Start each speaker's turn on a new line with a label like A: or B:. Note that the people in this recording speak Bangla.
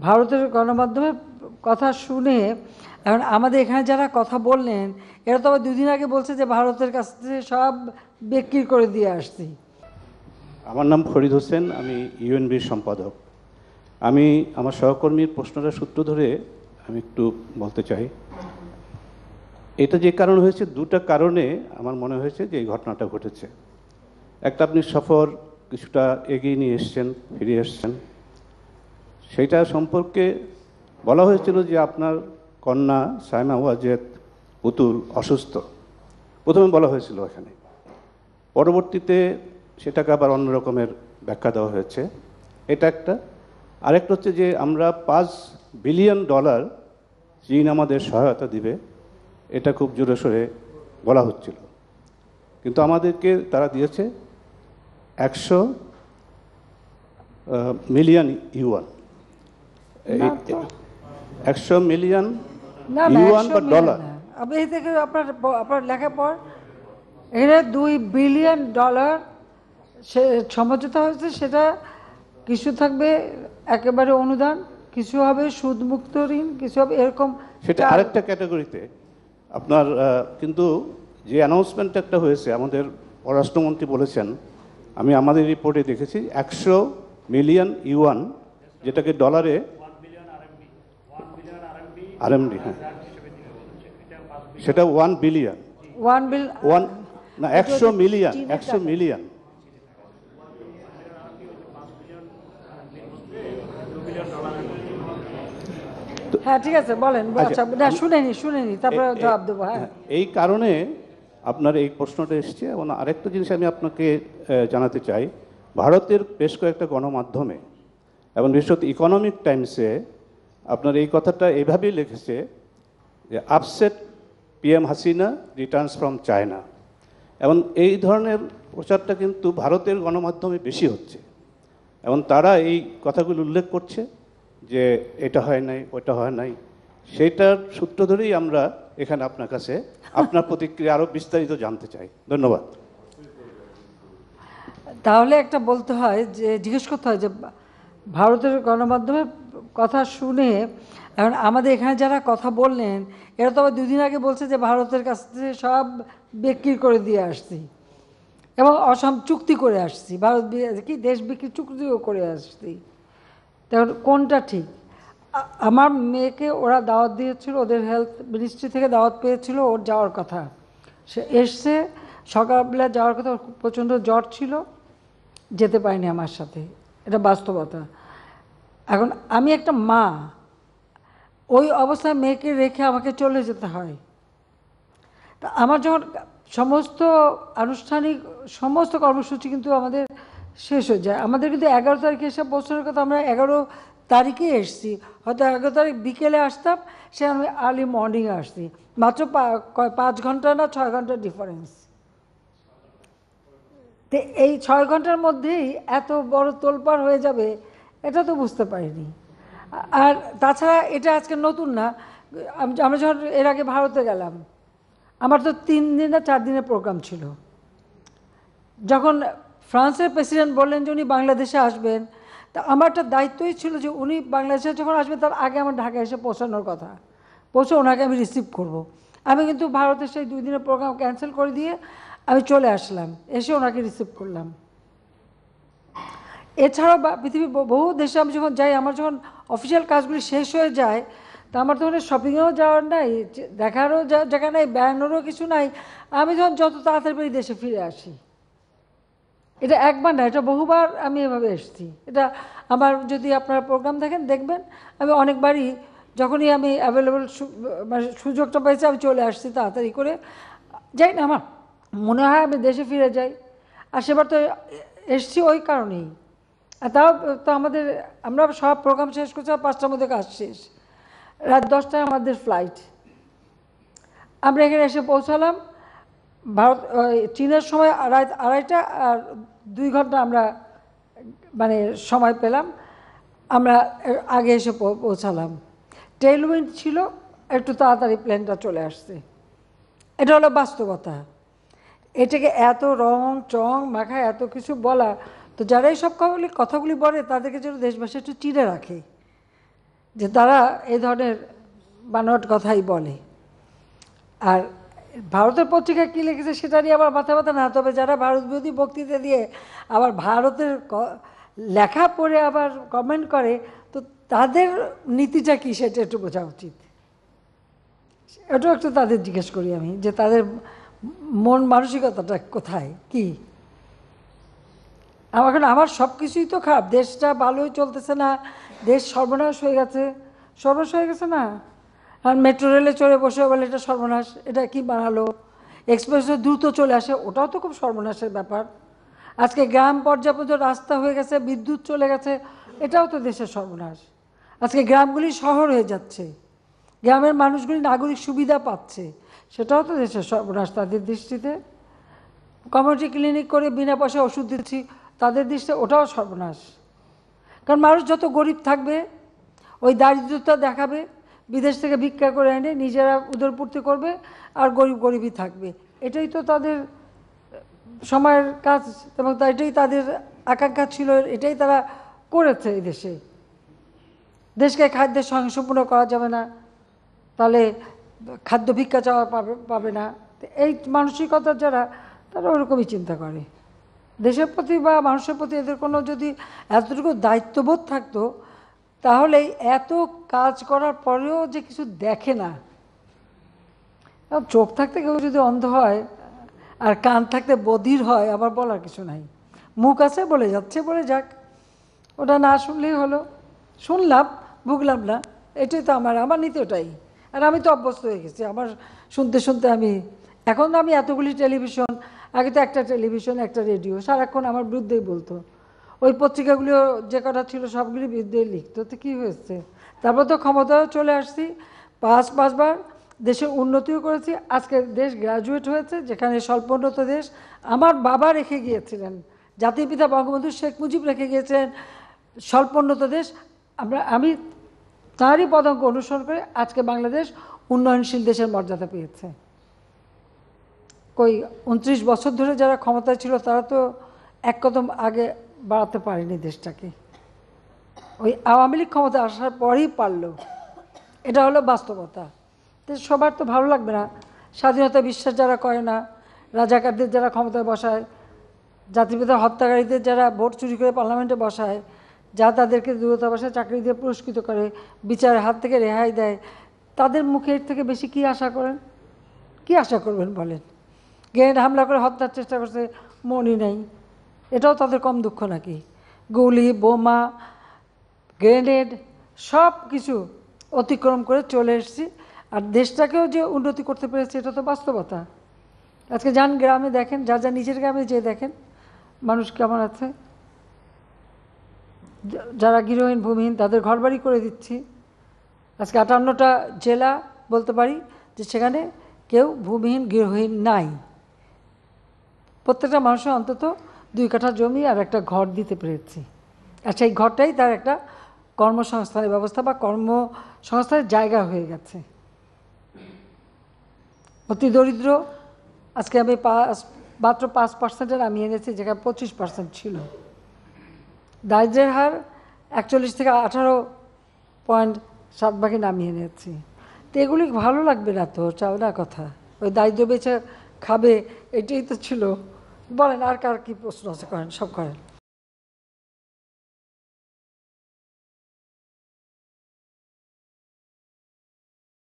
A: ভারতের গণমাধ্যমের কথা শুনে এখন আমাদের এখানে যারা কথা বললেন এরা তো আবার দুদিন আগে বলছে যে ভারতের কাছ থেকে সব বিক্রি করে দিয়ে আসছি।
B: আমার নাম ফরিদ হোসেন, আমি ইউএনবির সম্পাদক। আমি আমার সহকর্মীর প্রশ্নটার সূত্র ধরে আমি একটু বলতে চাই। এটা যে কারণ হয়েছে, দুটা কারণে আমার মনে হয়েছে যে এই ঘটনাটা ঘটেছে। একটা, আপনি সফর কিছুটা এগিয়ে নিয়ে এসছেন, ফিরে এসছেন, সেইটা সম্পর্কে বলা হয়েছিল যে আপনার কন্যা সাইমা ওয়াজেদ পুতুল অসুস্থ, প্রথমে বলা হয়েছিল এখানে। পরবর্তীতে সেটাকে আবার অন্য রকমের ব্যাখ্যা দেওয়া হয়েছে। এটা একটা। আরেকটা হচ্ছে যে আমরা $5 বিলিয়ন চীন আমাদের সহায়তা দিবে, এটা খুব জোরে সোরে বলা হচ্ছিল, কিন্তু আমাদেরকে তারা দিয়েছে 100 মিলিয়ন ইউয়ান। 100 মিলিয়ন ইউয়ান বা ডলার।
A: আপনি এই থেকে আপনার লেখার পর এখানে $2 বিলিয়ন সে সমঝোতা হয়েছে। সেটা কিছু থাকবে একেবারে অনুদান, কিছু হবে সুদমুক্ত ঋণ, কিছু হবে এরকম।
B: সেটা আরেকটা ক্যাটাগরিতে আপনার কিন্তু যে অ্যানাউন্সমেন্ট একটা হয়েছে, আমাদের পররাষ্ট্রমন্ত্রী বলেছেন, আমি আমাদের রিপোর্টে দেখেছি 100 মিলিয়ন ইউয়ান, যেটাকে ডলারে আরএমডি, হ্যাঁ, সেটা 1 বিলিয়ন, 100 মিলিয়ন, 100 মিলিয়ন।
A: হ্যাঁ, ঠিক আছে, বলেন। না, শুনেনি, তারপরে জবাব দেবো। হ্যাঁ,
B: এই কারণে আপনার এই প্রশ্নটা এসছে। এবং আরেকটা জিনিস আমি আপনাকে জানাতে চাই, ভারতের বেশ কয়েকটা গণমাধ্যমে এবং বিশেষত ইকোনমিক টাইমসে আপনার এই কথাটা এইভাবেই লিখেছে যে upset PM Hasina Returns from China. এবং এই ধরনের প্রচারটা কিন্তু ভারতের গণমাধ্যমে বেশি হচ্ছে, এবং তারা এই কথাগুলো উল্লেখ করছে যে এটা হয় নাই, ওটা হয় নাই। সেইটার সূত্র ধরেই আমরা এখানে আপনার কাছে আপনার প্রতিক্রিয়া আরও বিস্তারিত জানতে চাই। ধন্যবাদ।
A: তাহলে একটা বলতে হয় যে জিজ্ঞেস করতে হয় যে ভারতের গণমাধ্যমের কথা শুনে এখন আমাদের এখানে যারা কথা বললেন এরা তো আবার দুদিন আগে বলছে যে ভারতের কাছ থেকে সব বিক্রি করে দিয়ে আসছি এবং চুক্তি করে আসছি, ভারত কি দেশ বিক্রি চুক্তিও করে আসছি। তখন কোনটা ঠিক? আমার মেয়েকে ওরা দাওয়াত দিয়েছিল, ওদের হেলথ মিনিস্ট্রি থেকে দাওয়াত পেয়েছিল, ওর যাওয়ার কথা। সে এসছে, সকালবেলা যাওয়ার কথা, প্রচণ্ড জ্বর ছিল, যেতে পারিনি আমার সাথে, এটা বাস্তবতা। এখন আমি একটা মা, ওই অবস্থায় মেয়েকে রেখে আমাকে চলে যেতে হয়। তা আমার যখন সমস্ত আনুষ্ঠানিক সমস্ত কর্মসূচি কিন্তু আমাদের শেষ হয়ে যায়। আমাদের কিন্তু 11 তারিখে এসে পৌঁছানোর কথা, আমরা 11 তারিখে এসছি, হয়তো 11 তারিখ বিকেলে আসতাম, সে আমি আর্লি মর্নিংয়ে আসছি, মাত্র 5 ঘন্টা না 6 ঘন্টার ডিফারেন্স। তো এই 6 ঘন্টার মধ্যেই এত বড় তোলপাড় হয়ে যাবে, এটা তো বুঝতে পারিনি। আর তাছাড়া এটা আজকে নতুন না, আমরা যখন এর আগে ভারতে গেলাম, আমার তো 3 দিন না 4 দিনের প্রোগ্রাম ছিল। যখন ফ্রান্সের প্রেসিডেন্ট বললেন যে উনি বাংলাদেশে আসবেন, তা আমার একটা দায়িত্বই ছিল যে উনি বাংলাদেশে যখন আসবেন তার আগে আমার ঢাকায় এসে পৌঁছানোর কথা, পৌঁছে ওনাকে আমি রিসিভ করব। আমি কিন্তু ভারতের সেই 2 দিনের প্রোগ্রাম ক্যান্সেল করে দিয়ে আমি চলে আসলাম, এসে ওনাকে রিসিভ করলাম। এছাড়াও পৃথিবীর বহু দেশে আমি যখন যাই, আমার যখন অফিসিয়াল কাজগুলি শেষ হয়ে যায়, তা আমার তখন শপিংয়েও যাওয়ার নাই, দেখারও জায়গা নাই, বেড়ানোরও কিছু নাই। আমি যখন যত তাড়াতাড়ি দেশে ফিরে আসি, এটা একবার না, এটা বহুবার আমি এভাবে এসেছি। এটা আমার, যদি আপনারা প্রোগ্রাম দেখেন দেখবেন, আমি অনেকবারই যখনই আমি অ্যাভেলেবল মানে সুযোগটা পেয়েছি আমি চলে আসছি তাড়াতাড়ি করে। যাই না, আমার মনে হয় আমি দেশে ফিরে যাই। আর সেবার তো এসছি ওই কারণেই। আর তাও তো আমরা সব প্রোগ্রাম শেষ করছি, 5টার মধ্যে কাজ শেষ, রাত 10টায় আমাদের ফ্লাইট। আমরা এখানে এসে পৌঁছালাম চীনের সময় রাত 2:30, আর 2 ঘন্টা আমরা মানে সময় পেলাম, আমরা আগে এসে পৌঁছালাম। টেইলউইন্ড ছিল, একটু তাড়াতাড়ি প্লেনটা চলে আসছে। এটা হলো বাস্তবতা। এটাকে এত রং চং মাখা এত কিছু বলা, তো যারা এই সব কথাগুলি বলে তাদেরকে যেন দেশবাসী একটু চিনে রাখে, যে তারা এই ধরনের বানোয়াট কথাই বলে। আর ভারতের পত্রিকায় কী লিখেছে সেটা নিয়ে আবার মাথা ব্যথা না, তবে যারা ভারত বিরোধী বক্তৃতা দিয়ে আবার ভারতের লেখা পড়ে আবার কমেন্ট করে, তো তাদের নীতিটা কী সেটা একটু বোঝা উচিত। এটাও একটু তাদের জিজ্ঞেস করি আমি, যে তাদের মন মানসিকতাটা কোথায়, কি। আমার সব কিছুই তো খারাপ, দেশটা ভালোই চলতেছে না, দেশ সর্বনাশ হয়ে গেছে। সর্বনাশ হয়ে গেছে না, আর মেট্রো রেলে চড়ে বসে বলে এটা সর্বনাশ, এটা কি বানালো। এক্সপ্রেসে দ্রুত চলে আসে, ওটাও তো খুব সর্বনাশের ব্যাপার। আজকে গ্রাম পর্যায়ে পর্যন্ত রাস্তা হয়ে গেছে, বিদ্যুৎ চলে গেছে, এটাও তো দেশের সর্বনাশ। আজকে গ্রামগুলি শহর হয়ে যাচ্ছে, গ্রামের মানুষগুলি নাগরিক সুবিধা পাচ্ছে, সেটাও তো দেশের সর্বনাশ তাদের দৃষ্টিতে। কমিউনিটি ক্লিনিক করে বিনা পয়সায় ওষুধ দিচ্ছি, তাদের দৃষ্টিতে ওটাও সর্বনাশ। কারণ মানুষ যত গরিব থাকবে, ওই দারিদ্রতা দেখাবে, বিদেশ থেকে ভিক্ষা করে এনে নিজেরা উদরপূর্তি করবে, আর গরিব গরিবই থাকবে। এটাই তো তাদের সময়ের কাজ, এবং এটাই তাদের আকাঙ্ক্ষা ছিল, এটাই তারা করেছে। এই দেশে দেশকে খাদ্যের স্বয়ংসম্পূর্ণ করা যাবে না, তাহলে খাদ্য ভিক্ষা চাওয়া পাবে না। এই মানসিকতা যারা, তারা ওরকমই চিন্তা করে। দেশের প্রতি বা মানুষের প্রতি এদের কোনো যদি এতটুকু দায়িত্ববোধ থাকতো, তাহলে এত কাজ করার পরেও যে কিছু দেখে না। চোখ থাকতে কেউ যদি অন্ধ হয় আর কান থাকতে বধির হয়, আবার বলার কিছু নাই। মুখ আছে বলে যাচ্ছে, বলে যাক, ওটা না শুনলেই হলো। শুনলাম, ভুগলাম না, এটাই তো আমার নীতি ওটাই। আর আমি তো অভ্যস্ত হয়ে গেছি, আমার শুনতে শুনতে এখন আমি এতগুলি টেলিভিশন, আগে তো একটা টেলিভিশন একটা রেডিও, সারাক্ষণ আমার বিরুদ্ধেই বলতো। ওই পত্রিকাগুলিও যে কটা ছিল সবগুলি বিরুদ্ধেই লিখতো, তো কী হয়েছে। তারপর তো ক্ষমতাও চলে আসছি, পাঁচবার দেশের উন্নতিও করেছি। আজকে দেশ গ্র্যাজুয়েট হয়েছে, যেখানে স্বল্পোন্নত দেশ। আমার বাবা রেখে গিয়েছিলেন, জাতির পিতা বঙ্গবন্ধু শেখ মুজিব রেখে গিয়েছিলেন স্বল্পোন্নত দেশ। আমি তাঁরই পদাঙ্ক অনুসরণ করে আজকে বাংলাদেশ উন্নয়নশীল দেশের মর্যাদা পেয়েছে। কই 29 বছর ধরে যারা ক্ষমতায় ছিল, তারা তো এক কদম আগে বাড়াতে পারেনি দেশটাকে। ওই আওয়ামী লীগ ক্ষমতা আসার পরেই পারলো, এটা হলো বাস্তবতা। তো সবার তো ভালো লাগবে না। স্বাধীনতা বিশ্বাস যারা করে না, রাজাকারদের যারা ক্ষমতায় বসায়, জাতিপিতা হত্যাকারীদের যারা ভোট চুরি করে পার্লামেন্টে বসায়, যা তাদেরকে দূরতাবাসে চাকরি দিয়ে পুরস্কৃত করে, বিচারের হাত থেকে রেহাই দেয়, তাদের মুখে এর থেকে বেশি কি আশা করেন? কি আশা করবেন বলেন? গ্রেনেড হামলা করে হত্যার চেষ্টা করছে, মনই নেই, এটাও তাদের কম দুঃখ নাকি? গুলি, বোমা, গ্রেনেড সব কিছু অতিক্রম করে চলে এসেছি, আর দেশটাকেও যে উন্নতি করতে পেরেছে, এটা তো বাস্তবতা। আজকে যান গ্রামে দেখেন, যা নিজের গ্রামে যেয়ে দেখেন মানুষ কেমন আছে। যারা গৃহহীন ভূমিহীন, তাদের ঘরবাড়ি করে দিচ্ছি। আজকে 58টা জেলা বলতে পারি যে সেখানে কেউ ভূমিহীন গৃহহীন নাই। প্রত্যেকটা মানুষের অন্তত 2 কাঠা জমি আর একটা ঘর দিতে পেরেছি। আর সেই ঘরটাই তার একটা কর্মসংস্থানের ব্যবস্থা বা কর্মসংস্থানের জায়গা হয়ে গেছে। অতি দরিদ্র আজকে আমি মাত্র 5% নামিয়ে এনেছি, যেখানে 25% ছিল। দারিদ্রের হার 41 থেকে 18.7 নামিয়ে এনেছি। তো এগুলি ভালো লাগবে না তো, চাও না কথা। ওই দারিদ্র বেচে খাবে, এটাই তো ছিল। বলেন আর কার কী প্রশ্ন আছে, করেন, সব করেন।